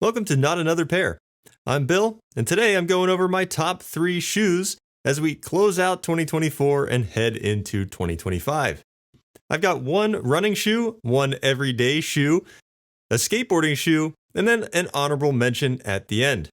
Welcome to Not Another Pair. I'm Bill, and today I'm going over my top 3 shoes as we close out 2024 and head into 2025. I've got one running shoe, one everyday shoe, a skateboarding shoe, and then an honorable mention at the end.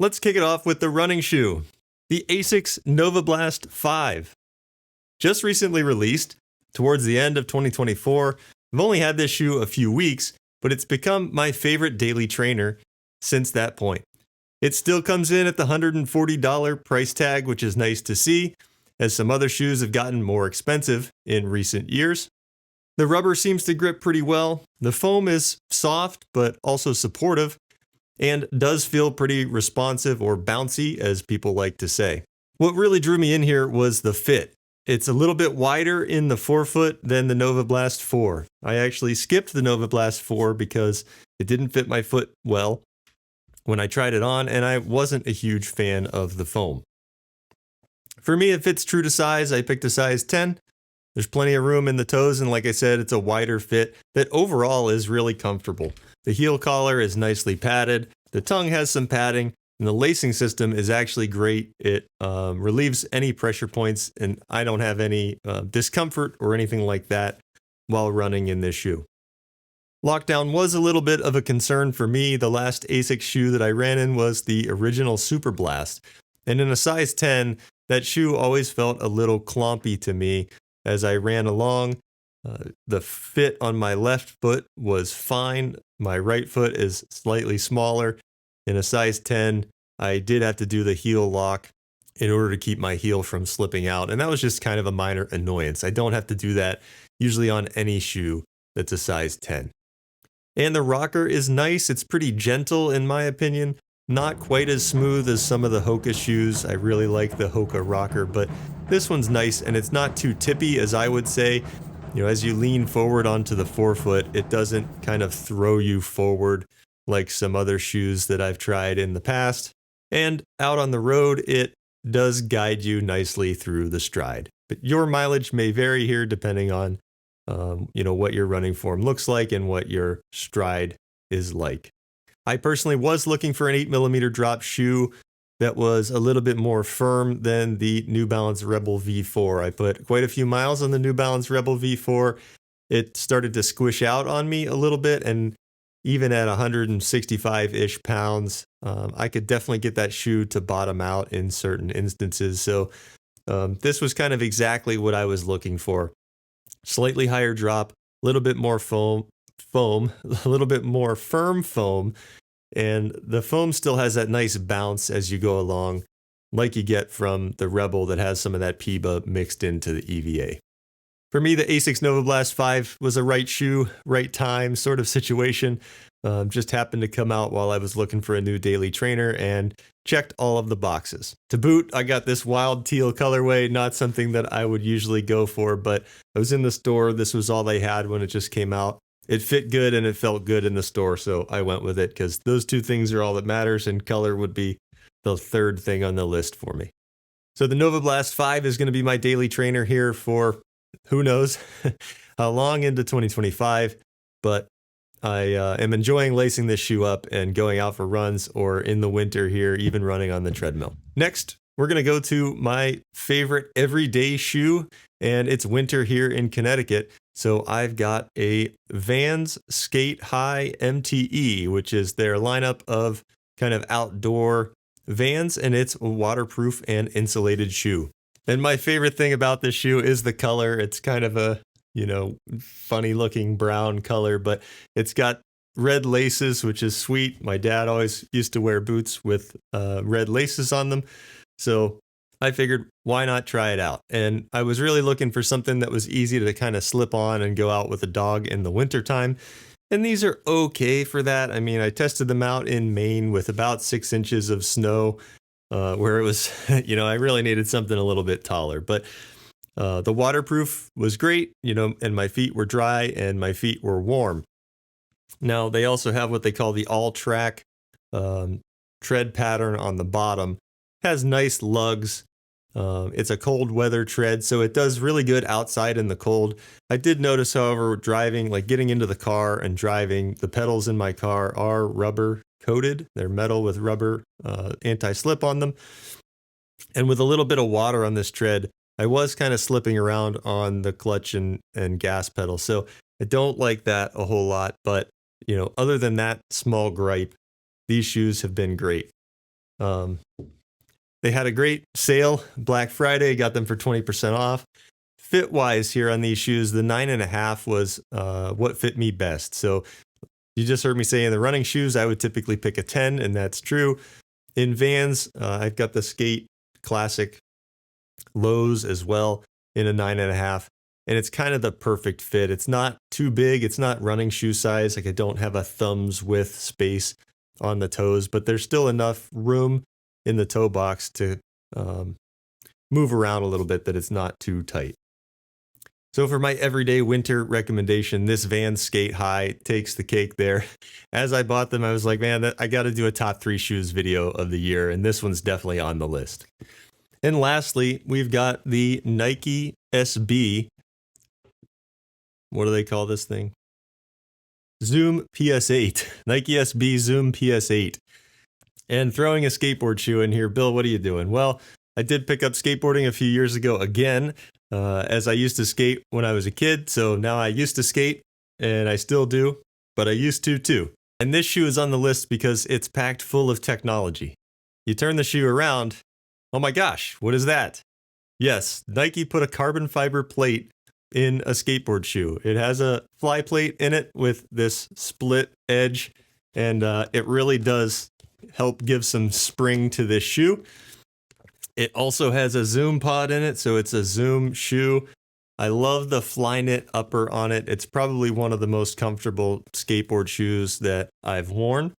Let's kick it off with the running shoe, the Asics Novablast 5. Just recently released, towards the end of 2024, I've only had this shoe a few weeks, but it's become my favorite daily trainer since that point. It still comes in at the $140 price tag, which is nice to see, as some other shoes have gotten more expensive in recent years. The rubber seems to grip pretty well. The foam is soft, but also supportive, and does feel pretty responsive or bouncy, as people like to say. What really drew me in here was the fit. It's a little bit wider in the forefoot than the Novablast 4. I actually skipped the Novablast 4 because it didn't fit my foot well when I tried it on, and I wasn't a huge fan of the foam. For me, it fits true to size. I picked a size 10. There's plenty of room in the toes, and like I said, it's a wider fit that overall is really comfortable. The heel collar is nicely padded, the tongue has some padding, and the lacing system is actually great. It relieves any pressure points, and I don't have any discomfort or anything like that while running in this shoe. Lockdown was a little bit of a concern for me. The last Asics shoe that I ran in was the original Super Blast, and in a size 10, that shoe always felt a little clompy to me as I ran along. The fit on my left foot was fine. My right foot is slightly smaller. In a size 10, I did have to do the heel lock in order to keep my heel from slipping out, and that was just kind of a minor annoyance. I don't have to do that usually on any shoe that's a size 10. And the rocker is nice. It's pretty gentle in my opinion. Not quite as smooth as some of the Hoka shoes. I really like the Hoka rocker, but this one's nice, and it's not too tippy, as I would say. You know, as you lean forward onto the forefoot, it doesn't kind of throw you forward like some other shoes that I've tried in the past. And out on the road, it does guide you nicely through the stride. But your mileage may vary here depending on what your running form looks like and what your stride is like. I personally was looking for an 8mm drop shoe that was a little bit more firm than the New Balance Rebel V4. I put quite a few miles on the New Balance Rebel V4. It started to squish out on me a little bit, and even at 165-ish pounds, I could definitely get that shoe to bottom out in certain instances. So this was kind of exactly what I was looking for. Slightly higher drop, a little bit more foam, a little bit more firm foam, and the foam still has that nice bounce as you go along, like you get from the Rebel that has some of that PIBA mixed into the EVA. For me, the Asics Novablast 5 was a right shoe, right time sort of situation. Just happened to come out while I was looking for a new daily trainer and checked all of the boxes. To boot, I got this wild teal colorway, not something that I would usually go for, but I was in the store. This was all they had when it just came out. It fit good and it felt good in the store, so I went with it because those two things are all that matters, and color would be the third thing on the list for me. So the Novablast 5 is going to be my daily trainer here for who knows how long into 2025, but I am enjoying lacing this shoe up and going out for runs, or in the winter here, even running on the treadmill. Next, we're going to go to my favorite everyday shoe, and it's winter here in Connecticut. So I've got a Vans Sk8-Hi MTE, which is their lineup of kind of outdoor Vans, and it's a waterproof and insulated shoe. And my favorite thing about this shoe is the color. It's kind of a, funny looking brown color, but it's got red laces, which is sweet. My dad always used to wear boots with red laces on them. So I figured, why not try it out? And I was really looking for something that was easy to kind of slip on and go out with a dog in the wintertime. And these are okay for that. I mean, I tested them out in Maine with about 6 inches of snow, where it was, I really needed something a little bit taller. But the waterproof was great, and my feet were dry and my feet were warm. Now, they also have what they call the all-track tread pattern on the bottom. It has nice lugs. It's a cold weather tread, so it does really good outside in the cold. I did notice, however, driving, like getting into the car and driving, the pedals in my car are rubber, coated. They're metal with rubber anti-slip on them. And with a little bit of water on this tread, I was kind of slipping around on the clutch and gas pedal. So I don't like that a whole lot. But, you know, other than that small gripe, these shoes have been great. They had a great sale Black Friday, got them for 20% off. Fit wise here on these shoes, the 9.5 was what fit me best. So you just heard me say in the running shoes, I would typically pick a 10, and that's true. In Vans, I've got the Skate Classic lows as well in a 9.5, and it's kind of the perfect fit. It's not too big, it's not running shoe size. Like I don't have a thumbs width space on the toes, but there's still enough room in the toe box to move around a little bit that it's not too tight. So for my everyday winter recommendation, this Vans Sk8-Hi takes the cake there. As I bought them, I was like, man, I got to do a top 3 shoes video of the year, and this one's definitely on the list. And lastly, we've got the Nike SB. What do they call this thing? Zoom PS8. Nike SB Zoom PS8. And throwing a skateboard shoe in here. Bill, what are you doing? Well, I did pick up skateboarding a few years ago again, as I used to skate when I was a kid. So now I used to skate, and I still do, but I used to too. And this shoe is on the list because it's packed full of technology. You turn the shoe around, oh my gosh, what is that? Yes, Nike put a carbon fiber plate in a skateboard shoe. It has a fly plate in it with this split edge, and it really does help give some spring to this shoe. It also has a Zoom pod in it, so it's a Zoom shoe. I love the Flyknit upper on it. It's probably one of the most comfortable skateboard shoes that I've worn.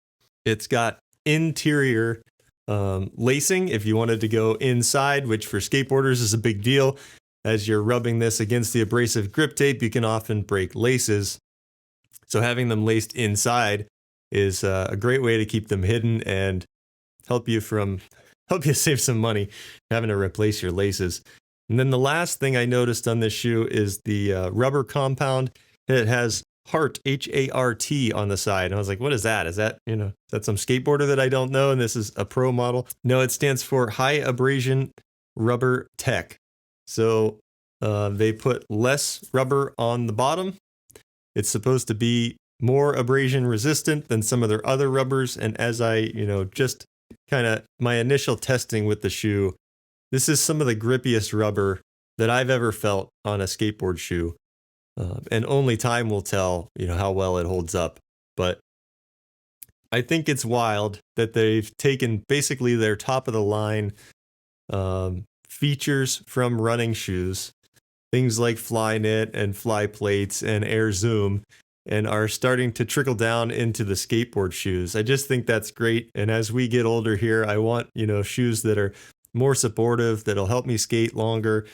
It's got interior lacing if you wanted to go inside, which for skateboarders is a big deal. As you're rubbing this against the abrasive grip tape, you can often break laces. So having them laced inside is a great way to keep them hidden and help you save some money having to replace your laces. And then the last thing I noticed on this shoe is the rubber compound. It has Heart, H-A-R-T on the side. And I was like, what is that? Is that, is that some skateboarder that I don't know? And this is a pro model. No, it stands for High Abrasion Rubber Tech. So they put less rubber on the bottom. It's supposed to be more abrasion resistant than some of their other rubbers. And as I, just kind of my initial testing with the shoe, this is some of the grippiest rubber that I've ever felt on a skateboard shoe. And only time will tell, how well it holds up. But I think it's wild that they've taken basically their top of the line features from running shoes, things like Flyknit and fly plates and air zoom, and are starting to trickle down into the skateboard shoes. I just think that's great. And as we get older here, I want, shoes that are more supportive, that'll help me skate longer,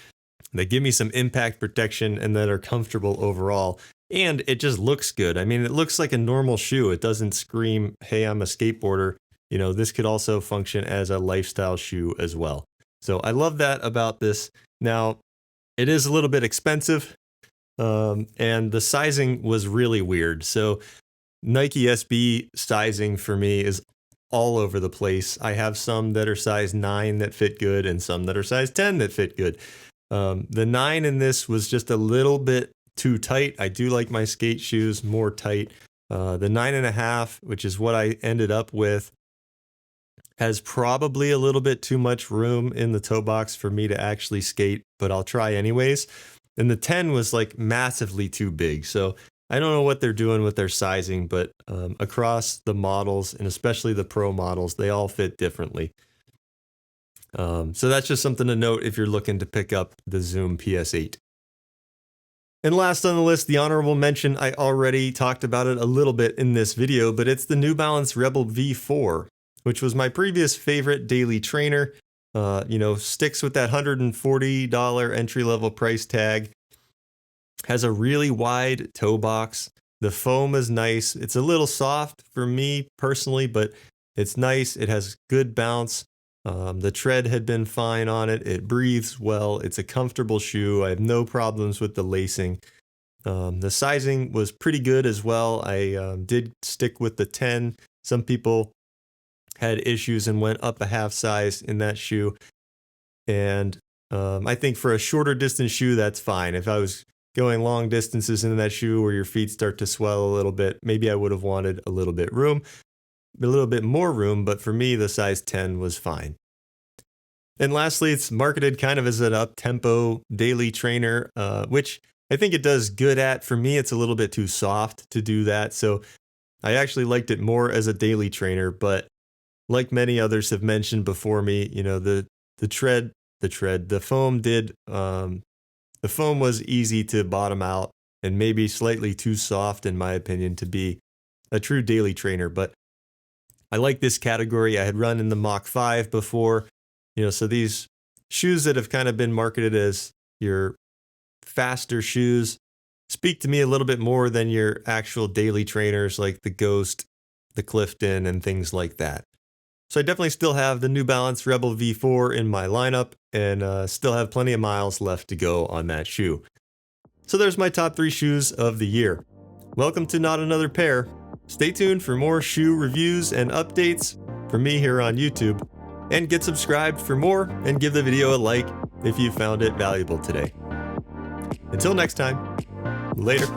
that give me some impact protection, and that are comfortable overall. And it just looks good. I mean, it looks like a normal shoe. It doesn't scream, hey, I'm a skateboarder. This could also function as a lifestyle shoe as well. So I love that about this. Now, it is a little bit expensive. And the sizing was really weird. So Nike SB sizing for me is all over the place. I have some that are size 9 that fit good and some that are size 10 that fit good. The 9 in this was just a little bit too tight. I do like my skate shoes more tight. The 9.5, which is what I ended up with, has probably a little bit too much room in the toe box for me to actually skate, but I'll try anyways. And the 10 was like massively too big. So I don't know what they're doing with their sizing, but across the models, and especially the pro models, they all fit differently. So that's just something to note if you're looking to pick up the Zoom PS8. And last on the list, the honorable mention, I already talked about it a little bit in this video, but it's the New Balance Rebel V4, which was my previous favorite daily trainer. Sticks with that $140 entry-level price tag. Has a really wide toe box. The foam is nice. It's a little soft for me personally, but it's nice. It has good bounce. The tread had been fine on it. It breathes well. It's a comfortable shoe. I have no problems with the lacing. The sizing was pretty good as well. I did stick with the 10. Some people had issues and went up a half size in that shoe. And I think for a shorter distance shoe, that's fine. If I was going long distances in that shoe where your feet start to swell a little bit, maybe I would have wanted a little bit more room, but for me, the size 10 was fine. And lastly, it's marketed kind of as an up-tempo daily trainer, which I think it does good at. For me, it's a little bit too soft to do that, so I actually liked it more as a daily trainer, but like many others have mentioned before me, you know, the foam was easy to bottom out and maybe slightly too soft, in my opinion, to be a true daily trainer. But I like this category. I had run in the Mach 5 before, you know, so these shoes that have kind of been marketed as your faster shoes speak to me a little bit more than your actual daily trainers like the Ghost, the Clifton, and things like that. So I definitely still have the New Balance Rebel V4 in my lineup and still have plenty of miles left to go on that shoe. So there's my top 3 shoes of the year. Welcome to Not Another Pair. Stay tuned for more shoe reviews and updates from me here on YouTube. And get subscribed for more and give the video a like if you found it valuable today. Until next time, later.